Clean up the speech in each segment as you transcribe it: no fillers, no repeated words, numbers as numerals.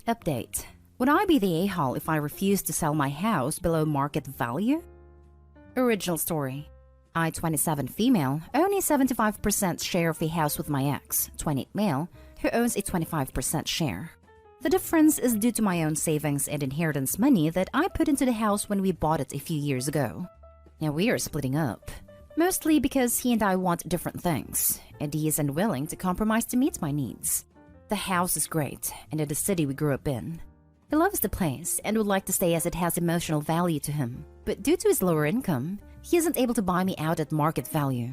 Update. Would I be the a-hole if I refused to sell my house below market value? Original story. I, 27 female, own a 75% share of the house with my ex, 28 male, who owns a 25% share. The difference is due to my own savings and inheritance money that I put into the house when we bought it a few years ago. Now we are splitting up. Mostly because he and I want different things, and he is unwilling to compromise to meet my needs. The house is great, and in the city we grew up in. He loves the place and would like to stay as it has emotional value to him, but due to his lower income, he isn't able to buy me out at market value.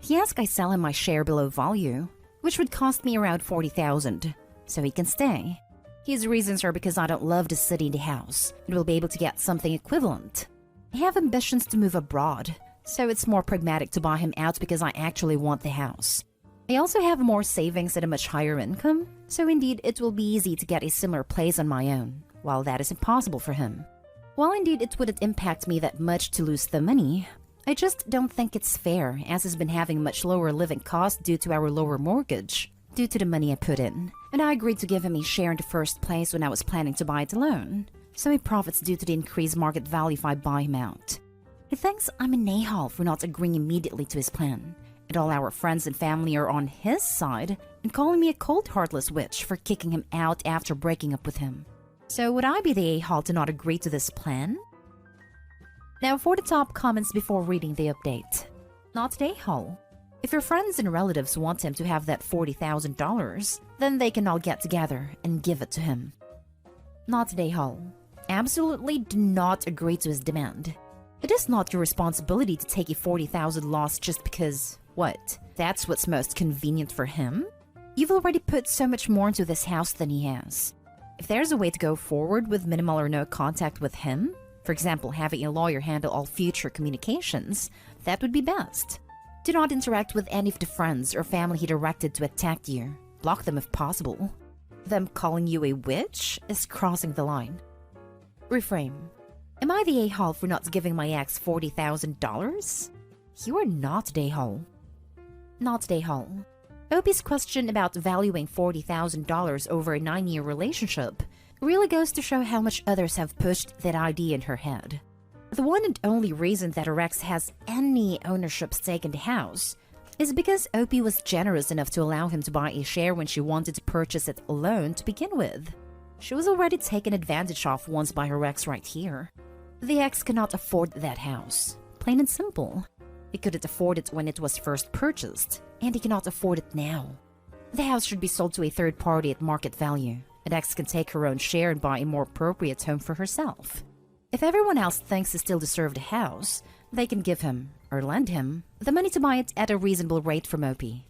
He asked I sell him my share below value, which would cost me around $40,000, so he can stay. His reasons are because I don't love the city and the house, and will be able to get something equivalent. I have ambitions to move abroad, so it's more pragmatic to buy him out because I actually want the house. I also have more savings and a much higher income, so indeed it will be easy to get a similar place on my own, while that is impossible for him. While indeed it wouldn't impact me that much to lose the money, I just don't think it's fair as he's been having much lower living costs due to our lower mortgage, due to the money I put in, and I agreed to give him a share in the first place when I was planning to buy it alone, so he profits due to the increased market value if I buy him out. He thinks I'm an a-hole for not agreeing immediately to his plan, and all our friends and family are on his side and calling me a cold heartless witch for kicking him out after breaking up with him. So would I be the a-hole to not agree to this plan? Now for the top comments before reading the update. Not the a-hole. If your friends and relatives want him to have that $40,000, then they can all get together and give it to him. Not the a-hole. Absolutely do not agree to his demand. It is not your responsibility to take a $40,000 loss just because, what, that's what's most convenient for him? You've already put so much more into this house than he has. If there's a way to go forward with minimal or no contact with him, for example having a lawyer handle all future communications, that would be best. Do not interact with any of the friends or family he directed to attack you. Block them if possible. Them calling you a witch is crossing the line. Reframe. Am I the a-hole for not giving my ex $40,000? You are not the a-hole. Not the a-hole. Opie's question about valuing $40,000 over a 9-year relationship really goes to show how much others have pushed that idea in her head. The one and only reason that her ex has any ownership stake in the house is because Opie was generous enough to allow him to buy a share when she wanted to purchase it alone to begin with. She was already taken advantage of once by her ex right here. The ex cannot afford that house. Plain and simple. He couldn't afford it when it was first purchased, and he cannot afford it now. The house should be sold to a third party at market value, and ex can take her own share and buy a more appropriate home for herself. If everyone else thinks he still deserves the house, they can give him, or lend him, the money to buy it at a reasonable rate from Opie.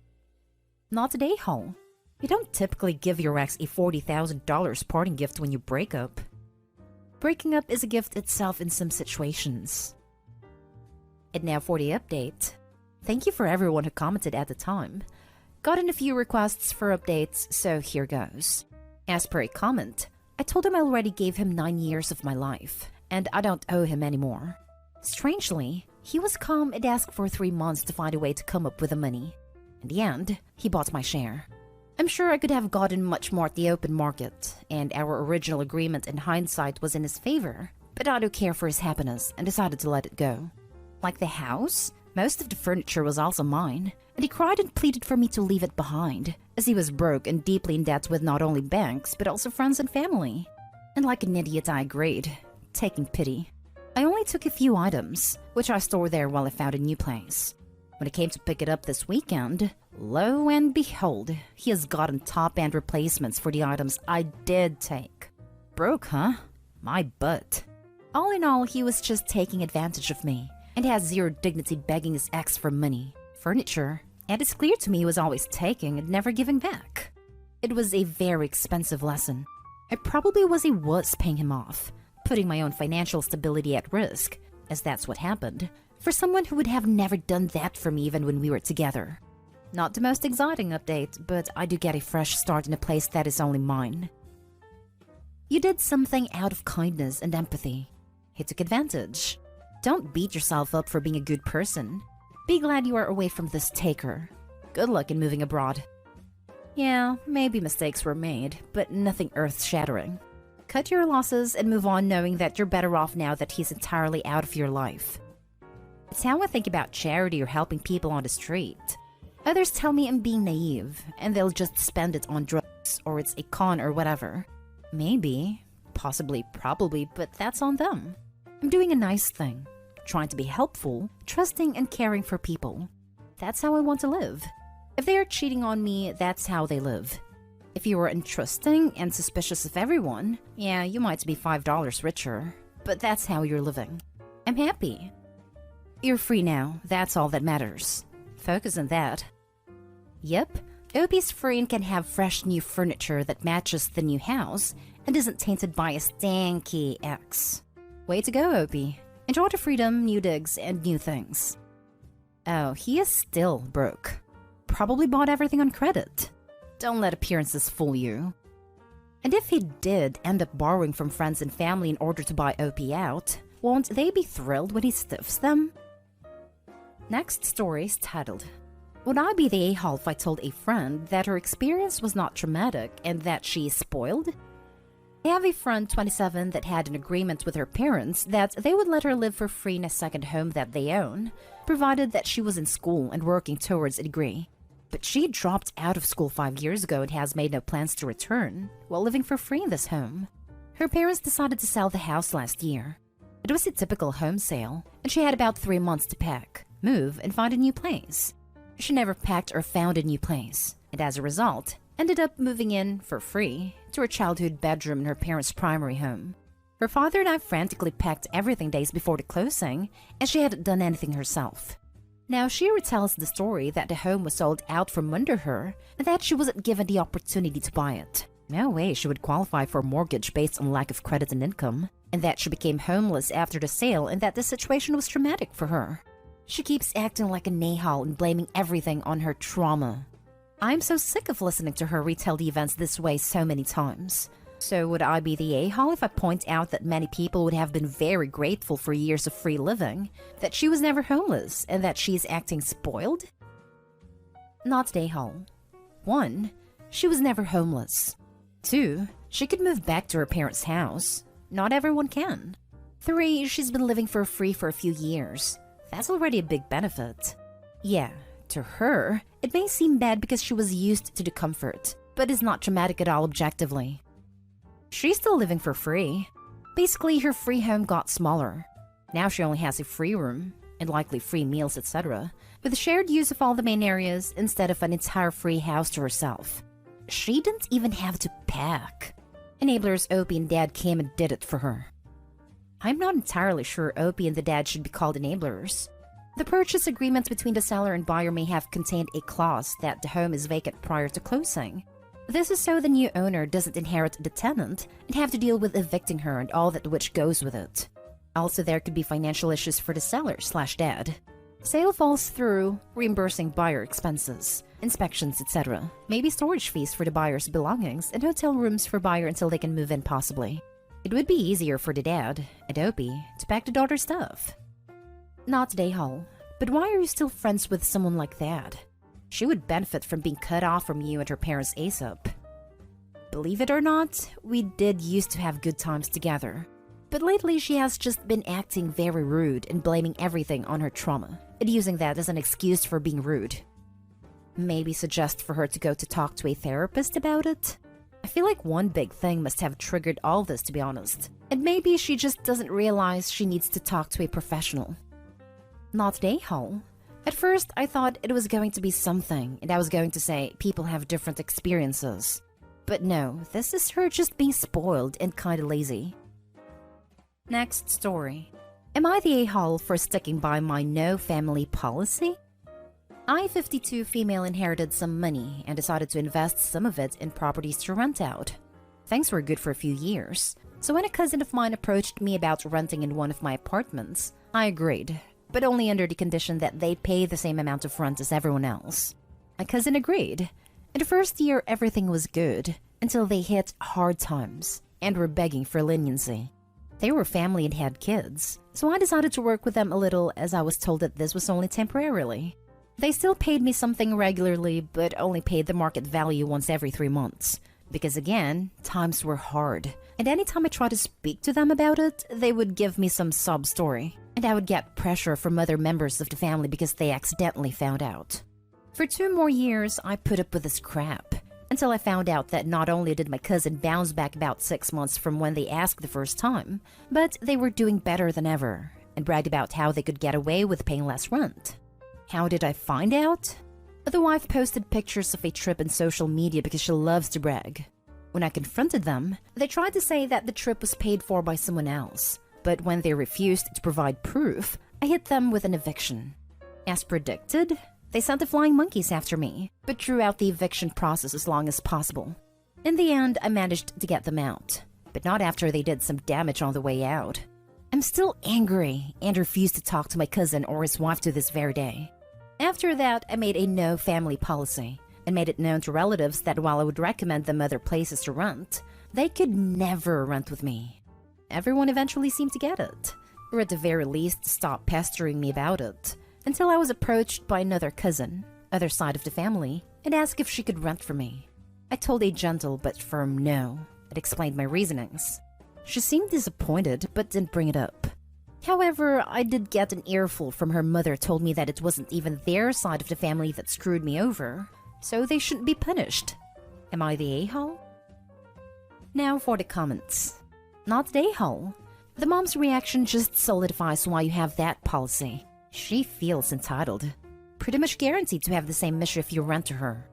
Not a a-hole. You don't typically give your ex a $40,000 parting gift when you break up. Breaking up is a gift itself in some situations. And now for the update. Thank you for everyone who commented at the time. Gotten a few requests for updates, so here goes. As per a comment, I told him I already gave him 9 years of my life, and I don't owe him anymore. Strangely, he was calm and asked for 3 months to find a way to come up with the money. In the end, he bought my share. I'm sure I could have gotten much more at the open market, and our original agreement in hindsight was in his favor, but I don't care for his happiness and decided to let it go. Like the house, most of the furniture was also mine, and he cried and pleaded for me to leave it behind, as he was broke and deeply in debt with not only banks but also friends and family. And like an idiot I agreed, taking pity. I only took a few items, which I stored there while I found a new place. When I came to pick it up this weekend, lo and behold, he has gotten top-end replacements for the items I did take. Broke, huh? My butt. All in all, he was just taking advantage of me, and has zero dignity begging his ex for money, furniture, and it's clear to me he was always taking and never giving back. It was a very expensive lesson. I probably was a wuss paying him off, putting my own financial stability at risk, as that's what happened, for someone who would have never done that for me even when we were together. Not the most exciting update, but I do get a fresh start in a place that is only mine. You did something out of kindness and empathy. He took advantage. Don't beat yourself up for being a good person. Be glad you are away from this taker. Good luck in moving abroad. Yeah, maybe mistakes were made, but nothing earth-shattering. Cut your losses and move on knowing that you're better off now that he's entirely out of your life. It's how I think about charity or helping people on the street. Others tell me I'm being naive, and they'll just spend it on drugs, or it's a con or whatever. Maybe, possibly, probably, but that's on them. I'm doing a nice thing, trying to be helpful, trusting and caring for people. That's how I want to live. If they are cheating on me, that's how they live. If you are untrusting and suspicious of everyone, yeah, you might be $5 richer, but that's how you're living. I'm happy. You're free now, that's all that matters. Focus on that. Yep, Opie's free and can have fresh new furniture that matches the new house and isn't tainted by a stanky ex. Way to go, Opie. Enjoy the freedom, new digs, and new things. Oh, he is still broke. Probably bought everything on credit. Don't let appearances fool you. And if he did end up borrowing from friends and family in order to buy Opie out, won't they be thrilled when he stiffs them? Next story is titled, Would I be the a-hole if I told a friend that her experience was not traumatic and that she is spoiled? I have a friend, 27, that had an agreement with her parents that they would let her live for free in a second home that they own, provided that she was in school and working towards a degree. But she dropped out of school 5 years ago and has made no plans to return, while living for free in this home. Her parents decided to sell the house last year. It was a typical home sale, and she had about 3 months to pack, move, and find a new place. She never packed or found a new place, and as a result, ended up moving in, for free, to her childhood bedroom in her parents' primary home. Her father and I frantically packed everything days before the closing, and she hadn't done anything herself. Now, she retells the story that the home was sold out from under her, and that she wasn't given the opportunity to buy it. No way she would qualify for a mortgage based on lack of credit and income, and that she became homeless after the sale and that the situation was traumatic for her. She keeps acting like a nahal and blaming everything on her trauma. I'm so sick of listening to her retell the events this way so many times. So would I be the a-hole if I point out that many people would have been very grateful for years of free living, that she was never homeless, and that she's acting spoiled? Not the a-hole. 1. She was never homeless. 2. She could move back to her parents' house. Not everyone can. 3. She's been living for free for a few years. That's already a big benefit. Yeah, to her, it may seem bad because she was used to the comfort, but it's not traumatic at all objectively. She's still living for free. Basically, her free home got smaller. Now she only has a free room, and likely free meals, etc., with shared use of all the main areas instead of an entire free house to herself. She didn't even have to pack. Enablers Opie and Dad came and did it for her. I'm not entirely sure Opie and the dad should be called enablers. The purchase agreement between the seller and buyer may have contained a clause that the home is vacant prior to closing. This is so the new owner doesn't inherit the tenant and have to deal with evicting her and all that which goes with it. Also, there could be financial issues for the seller/dad. Sale falls through, reimbursing buyer expenses, inspections, etc. Maybe storage fees for the buyer's belongings and hotel rooms for buyer until they can move in possibly. It would be easier for the dad, and Opie, to pack the daughter's stuff. Not today, Hull, but why are you still friends with someone like that? She would benefit from being cut off from you and her parents ASAP. Believe it or not, we did used to have good times together. But lately she has just been acting very rude and blaming everything on her trauma, and using that as an excuse for being rude. Maybe suggest for her to go to talk to a therapist about it? I feel like one big thing must have triggered all this, to be honest. And maybe she just doesn't realize she needs to talk to a professional. Not today, Hull. At first, I thought it was going to be something, and I was going to say people have different experiences. But no, this is her just being spoiled and kinda lazy. Next story. Am I the a-hole for sticking by my no family policy? I, 52 female, inherited some money and decided to invest some of it in properties to rent out. Things were good for a few years, so when a cousin of mine approached me about renting in one of my apartments, I agreed, but only under the condition that they pay the same amount of rent as everyone else. My cousin agreed. In the first year, everything was good, until they hit hard times and were begging for leniency. They were family and had kids, so I decided to work with them a little as I was told that this was only temporarily. They still paid me something regularly, but only paid the market value once every 3 months. Because again, times were hard. And anytime I tried to speak to them about it, they would give me some sob story. And I would get pressure from other members of the family because they accidentally found out. For 2 more years, I put up with this crap. Until I found out that not only did my cousin bounce back about 6 months from when they asked the first time, but they were doing better than ever, and bragged about how they could get away with paying less rent. How did I find out? The wife posted pictures of a trip in social media because she loves to brag. When I confronted them, they tried to say that the trip was paid for by someone else, but when they refused to provide proof, I hit them with an eviction. As predicted, they sent the flying monkeys after me, but drew out the eviction process as long as possible. In the end, I managed to get them out, but not after they did some damage on the way out. I'm still angry and refuse to talk to my cousin or his wife to this very day. After that, I made a no family policy and made it known to relatives that while I would recommend them other places to rent, they could never rent with me. Everyone eventually seemed to get it, or at the very least stop pestering me about it, until I was approached by another cousin, other side of the family, and asked if she could rent for me. I told a gentle but firm no, and explained my reasonings. She seemed disappointed but didn't bring it up. However, I did get an earful from her mother told me that it wasn't even their side of the family that screwed me over, so they shouldn't be punished. Am I the a-hole? Now for the comments. Not the a-hole. The mom's reaction just solidifies why you have that policy. She feels entitled. Pretty much guaranteed to have the same issue if you rent to her.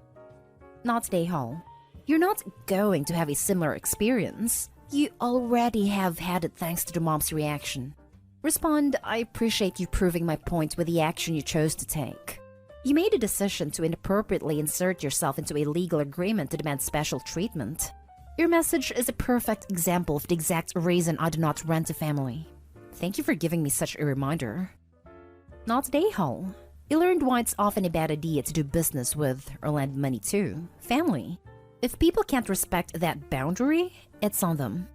Not the a-hole. You're not going to have a similar experience. You already have had it thanks to the mom's reaction. Respond, I appreciate you proving my point with the action you chose to take. You made a decision to inappropriately insert yourself into a legal agreement to demand special treatment. Your message is a perfect example of the exact reason I do not rent a family. Thank you for giving me such a reminder. Not the a-hole. You learned why it's often a bad idea to do business with, or lend money to, family. If people can't respect that boundary, it's on them.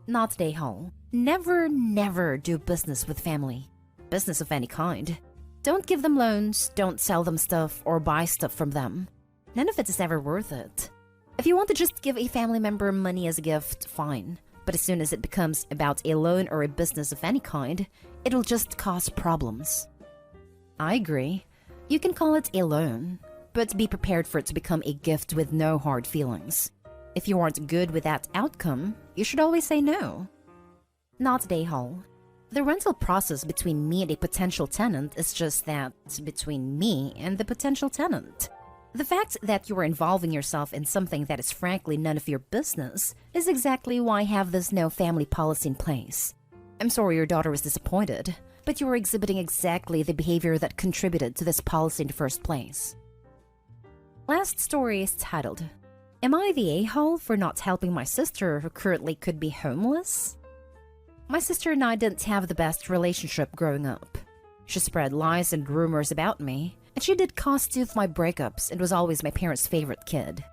Not the a-hole. Never, never do business with family. Business of any kind. Don't give them loans, don't sell them stuff, or buy stuff from them. None of it is ever worth it. If you want to just give a family member money as a gift, fine. But as soon as it becomes about a loan or a business of any kind, it'll just cause problems. I agree. You can call it a loan, but be prepared for it to become a gift with no hard feelings. If you aren't good with that outcome, you should always say no. Not the a-hole. The rental process between me and a potential tenant is just that, between me and the potential tenant. The fact that you are involving yourself in something that is frankly none of your business is exactly why I have this no family policy in place. I'm sorry your daughter was disappointed, but you are exhibiting exactly the behavior that contributed to this policy in the first place. Last story is titled, Am I the a-hole for not helping my sister who currently could be homeless? My sister and I didn't have the best relationship growing up. She spread lies and rumors about me, and she did cause 2 of my breakups and was always my parents' favorite kid.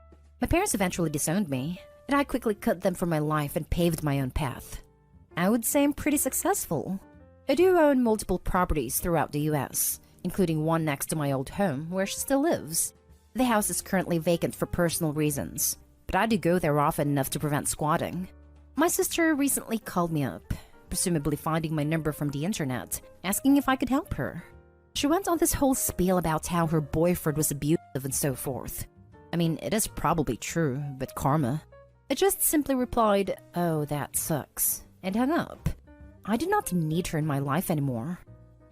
My parents eventually disowned me, and I quickly cut them from my life and paved my own path. I would say I'm pretty successful. I do own multiple properties throughout the US, including one next to my old home where she still lives. The house is currently vacant for personal reasons, but I do go there often enough to prevent squatting. My sister recently called me up, presumably finding my number from the internet, asking if I could help her. She went on this whole spiel about how her boyfriend was abusive and so forth. I mean, it is probably true, but karma. I just simply replied, "Oh, that sucks," and hung up. I do not need her in my life anymore.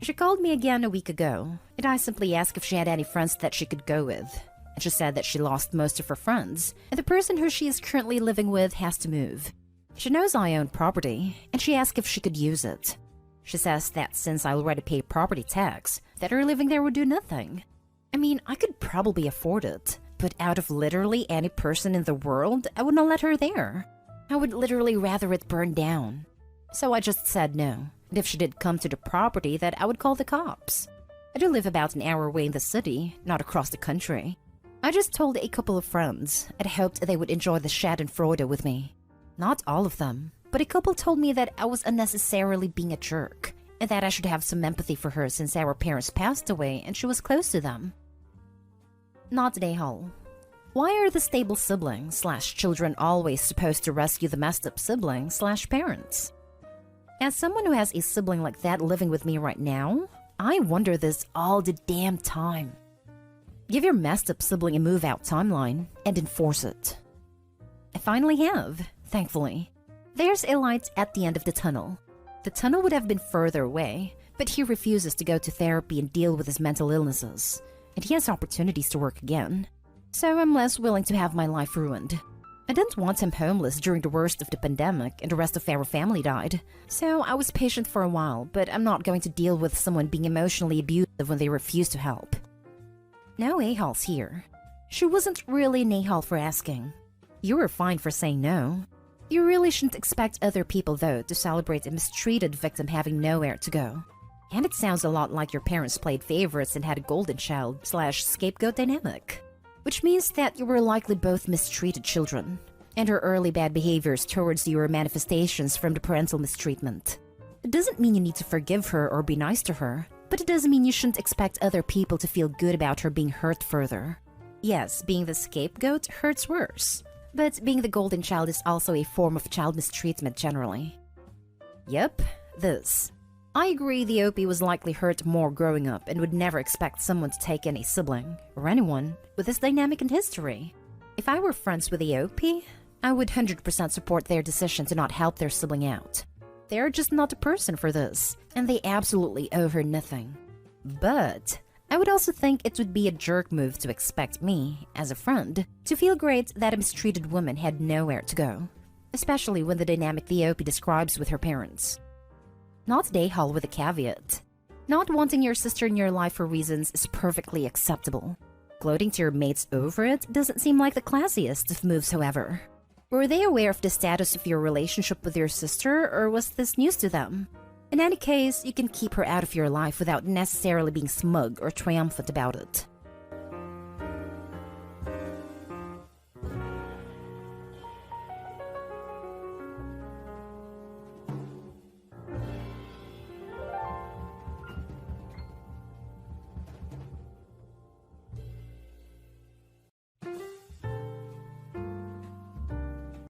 She called me again a week ago, and I simply asked if she had any friends that she could go with. And she said that she lost most of her friends, and the person who she is currently living with has to move. She knows I own property, and she asked if she could use it. She says that since I already pay property tax, that her living there would do nothing. I mean, I could probably afford it, but out of literally any person in the world, I would not let her there. I would literally rather it burn down. So I just said no, and if she did come to the property, that I would call the cops. I do live about an hour away in the city, not across the country. I just told a couple of friends, and I hoped they would enjoy the schadenfreude with me. Not all of them, but a couple told me that I was unnecessarily being a jerk, and that I should have some empathy for her since our parents passed away and she was close to them. Not a-hole. Why are the stable siblings/children always supposed to rescue the messed up siblings/parents? As someone who has a sibling like that living with me right now, I wonder this all the damn time. Give your messed up sibling a move-out timeline and enforce it. I finally have, thankfully. There's a light at the end of the tunnel. The tunnel would have been further away, but he refuses to go to therapy and deal with his mental illnesses, and he has opportunities to work again. So I'm less willing to have my life ruined. I didn't want him homeless during the worst of the pandemic and the rest of our family died, so I was patient for a while, but I'm not going to deal with someone being emotionally abusive when they refuse to help. No a-holes here. She wasn't really an a-hole for asking. You were fine for saying no. You really shouldn't expect other people, though, to celebrate a mistreated victim having nowhere to go. And it sounds a lot like your parents played favorites and had a golden child/scapegoat dynamic. Which means that you were likely both mistreated children, and her early bad behaviors towards you are manifestations from the parental mistreatment. It doesn't mean you need to forgive her or be nice to her, but it does mean you shouldn't expect other people to feel good about her being hurt further. Yes, being the scapegoat hurts worse, but being the golden child is also a form of child mistreatment generally. Yep, this. I agree the OP was likely hurt more growing up and would never expect someone to take in a sibling, or anyone, with this dynamic in history. If I were friends with the OP, I would 100% support their decision to not help their sibling out. They're just not the person for this, and they absolutely owe her nothing. But I would also think it would be a jerk move to expect me, as a friend, to feel great that a mistreated woman had nowhere to go, especially when the dynamic the OP describes with her parents. Not a-hole with a caveat. Not wanting your sister in your life for reasons is perfectly acceptable. Gloating to your mates over it doesn't seem like the classiest of moves, however. Were they aware of the status of your relationship with your sister, or was this news to them? In any case, you can keep her out of your life without necessarily being smug or triumphant about it.